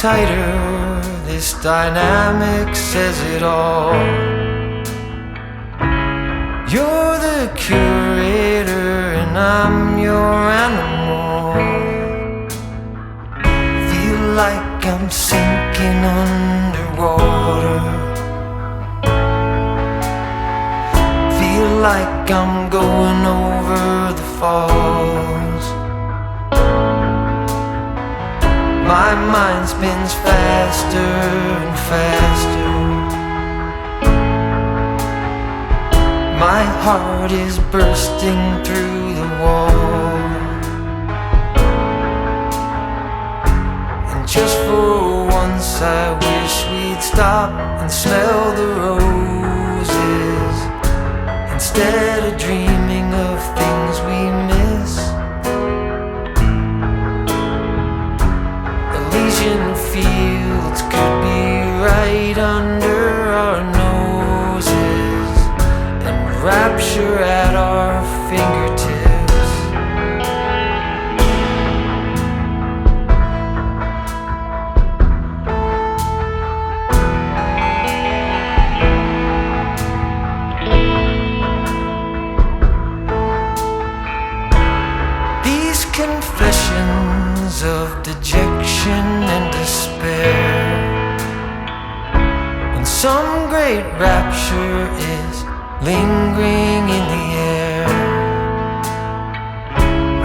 tighter, this dynamic says it all. You're the curator and I'm your animal. Feel like I'm sinking underwater. Feel like I'm going over the falls. My mind spins faster and faster. My heart is bursting through the wall. And just for once I wish we'd stop and smell the roses, instead of dreaming of things we miss. Elysian fields could be right under our noses, and rapture at our fingertips. These confessions of dejection and despair, when some great rapture is lingering in the air,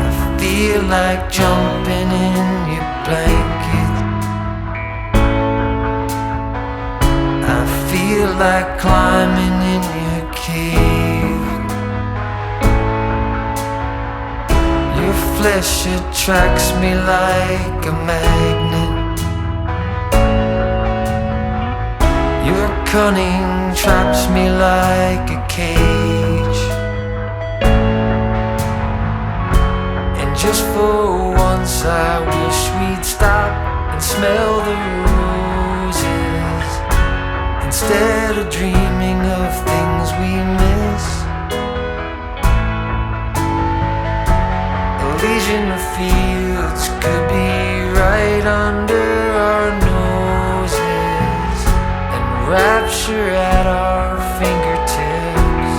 I feel like jumping in your blanket. I feel like climbing in your cave. Your flesh attracts me like a magnet. Your cunning traps me like a cage. And just for once I wish we'd stop and smell the roses, instead of dreaming of things we miss. Elysian fields could be right under our noses, and rapture at our fingertips.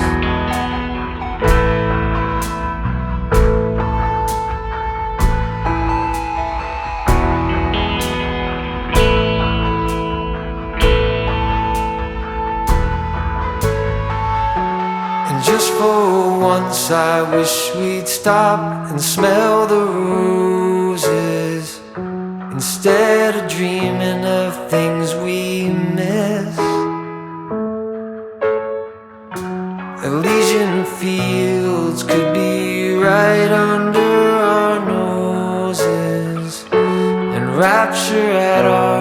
And just for once I wish we'd stop and smell the roses, instead of dreaming of things we miss. Elysian fields could be right under our noses, and rapture at our